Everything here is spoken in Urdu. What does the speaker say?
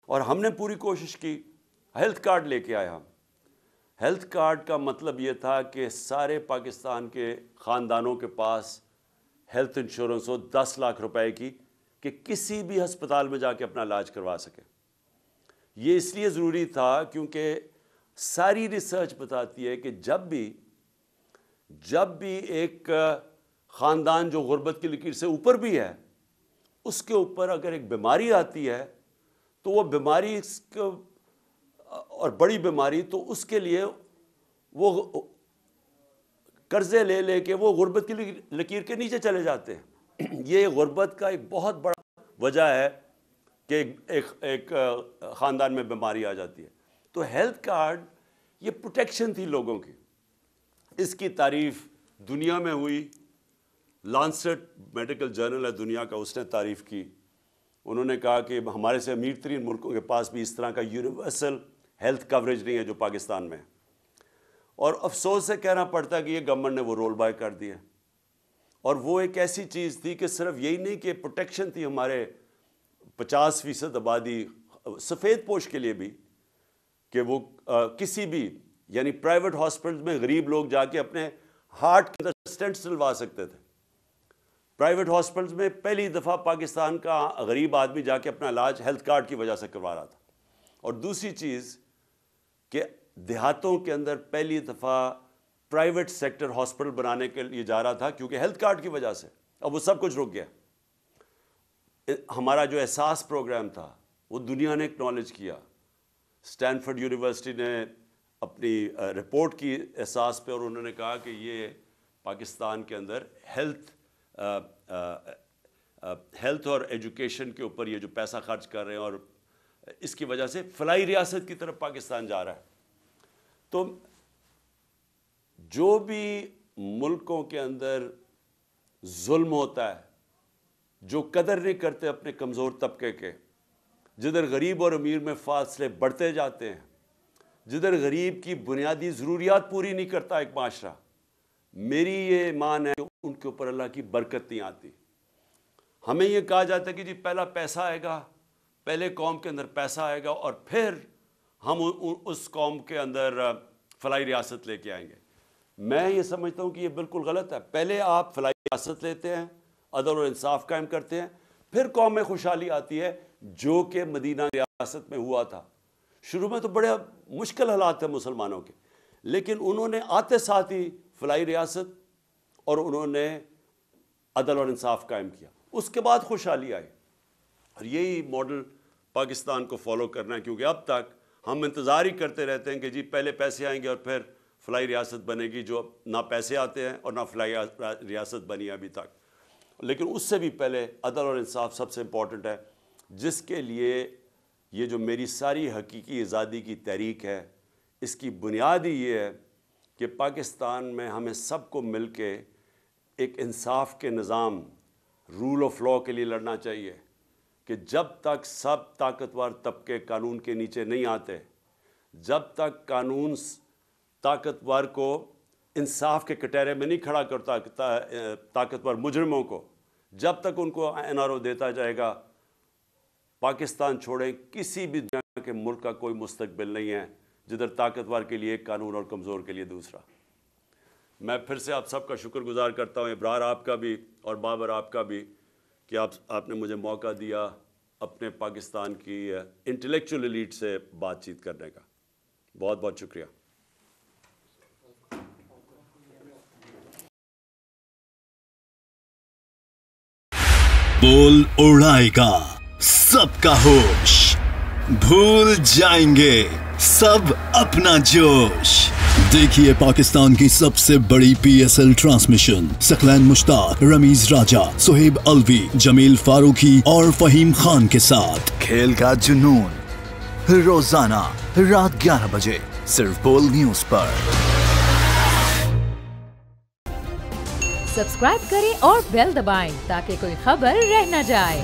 اور ہم نے پوری کوشش کی، ہیلتھ کارڈ لے کے آئے ہم۔ ہیلتھ کارڈ کا مطلب یہ تھا کہ سارے پاکستان کے خاندانوں کے پاس ہیلتھ انشورنس ہو 10 لاکھ روپے کی، کہ کسی بھی ہسپتال میں جا کے اپنا علاج کروا سکیں۔ یہ اس لیے ضروری تھا کیونکہ ساری ریسرچ بتاتی ہے کہ جب بھی ایک خاندان جو غربت کی لکیر سے اوپر بھی ہے، اس کے اوپر اگر ایک بیماری آتی ہے تو وہ بیماری اور بڑی بیماری، تو اس کے لیے وہ قرضے لے لے کے وہ غربت کی لکیر کے نیچے چلے جاتے ہیں۔ یہ غربت کا ایک بہت بڑا وجہ ہے کہ ایک خاندان میں بیماری آ جاتی ہے۔ تو ہیلتھ کارڈ یہ پروٹیکشن تھی لوگوں کی۔ اس کی تعریف دنیا میں ہوئی، لانسٹ میڈیکل جرنل ہے دنیا کا، اس نے تعریف کی۔ انہوں نے کہا کہ ہمارے سے امیر ترین ملکوں کے پاس بھی اس طرح کا یونیورسل ہیلتھ کوریج نہیں ہے جو پاکستان میں ہے، اور افسوس سے کہنا پڑتا ہے کہ یہ گورنمنٹ نے وہ رول بیک کر دیا۔ اور وہ ایک ایسی چیز تھی کہ صرف یہی نہیں کہ پروٹیکشن تھی ہمارے 50% آبادی سفید پوش کے لیے بھی، کہ وہ کسی بھی یعنی پرائیویٹ ہاسپٹل میں غریب لوگ جا کے اپنے ہارٹ کے اندر سٹینٹ ڈلوا سکتے تھے۔ پرائیویٹ ہاسپٹلز میں پہلی دفعہ پاکستان کا غریب آدمی جا کے اپنا علاج ہیلتھ کارڈ کی وجہ سے کروا رہا تھا۔ اور دوسری چیز کہ دیہاتوں کے اندر پہلی دفعہ پرائیویٹ سیکٹر ہاسپٹل بنانے کے لیے جا رہا تھا، کیونکہ ہیلتھ کارڈ کی وجہ سے اب وہ سب کچھ رک گیا۔ ہمارا جو احساس پروگرام تھا وہ دنیا نے اکنالج کیا۔ اسٹینفورڈ یونیورسٹی نے اپنی رپورٹ کی احساس پہ، اور انہوں نے کہا کہ یہ پاکستان کے اندر ہیلتھ اور ایجوکیشن کے اوپر یہ جو پیسہ خرچ کر رہے ہیں، اور اس کی وجہ سے فلاحی ریاست کی طرف پاکستان جا رہا ہے۔ تو جو بھی ملکوں کے اندر ظلم ہوتا ہے، جو قدر نہیں کرتے اپنے کمزور طبقے کے، جدھر غریب اور امیر میں فاصلے بڑھتے جاتے ہیں، جدھر غریب کی بنیادی ضروریات پوری نہیں کرتا ایک معاشرہ، میری یہ ایمان ہے کہ ان کے اوپر اللہ کی برکت نہیں آتی۔ ہمیں یہ کہا جاتا ہے کہ جی پہلا پیسہ آئے گا، پہلے قوم کے اندر پیسہ آئے گا، اور پھر ہم اس قوم کے اندر فلاحی ریاست لے کے آئیں گے۔ میں یہ سمجھتا ہوں کہ یہ بالکل غلط ہے۔ پہلے آپ فلاحی ریاست لیتے ہیں، عدل اور انصاف قائم کرتے ہیں، پھر قوم میں خوشحالی آتی ہے، جو کہ مدینہ ریاست میں ہوا تھا۔ شروع میں تو بڑے مشکل حالات تھے مسلمانوں کے، لیکن انہوں نے آتے ساتھ ہی فلاحی ریاست اور انہوں نے عدل اور انصاف قائم کیا، اس کے بعد خوشحالی آئی۔ اور یہی ماڈل پاکستان کو فالو کرنا ہے، کیونکہ اب تک ہم انتظار ہی کرتے رہتے ہیں کہ جی پہلے پیسے آئیں گے اور پھر فلاحی ریاست بنے گی، جو نہ پیسے آتے ہیں اور نہ فلاحی ریاست بنی ہے ابھی تک۔ لیکن اس سے بھی پہلے عدل اور انصاف سب سے امپورٹنٹ ہے، جس کے لیے یہ جو میری ساری حقیقی آزادی کی تحریک ہے، اس کی بنیاد ہی یہ ہے کہ پاکستان میں ہمیں سب کو مل کے ایک انصاف کے نظام، رول آف لاء کے لیے لڑنا چاہیے، کہ جب تک سب طاقتور طبقے قانون کے نیچے نہیں آتے، جب تک قانون طاقتور کو انصاف کے کٹہرے میں نہیں کھڑا کرتا طاقتور مجرموں کو، جب تک ان کو این آر او دیتا جائے گا، پاکستان چھوڑیں کسی بھی دنیا کے ملک کا کوئی مستقبل نہیں ہے جدھر طاقتور کے لیے ایک قانون اور کمزور کے لیے دوسرا۔ میں پھر سے آپ سب کا شکر گزار کرتا ہوں، ابرار آپ کا بھی اور بابر آپ کا بھی، کہ آپ نے مجھے موقع دیا اپنے پاکستان کی انٹلیکچوئل ایلیٹ سے بات چیت کرنے کا۔ بہت بہت شکریہ۔ بول اڑائے گا سب کا ہوش، بھول جائیں گے سب اپنا جوش۔ دیکھیے پاکستان کی سب سے بڑی پی ایس ایل ٹرانسمیشن ثقلین مشتاق، رمیز راجہ، سہیب الوی، جمیل فاروقی اور فہیم خان کے ساتھ کھیل کا جنون، روزانہ رات 11 بجے صرف بول نیوز پر۔ سبسکرائب کریں اور بیل دبائیں تاکہ کوئی خبر رہ نہ جائے۔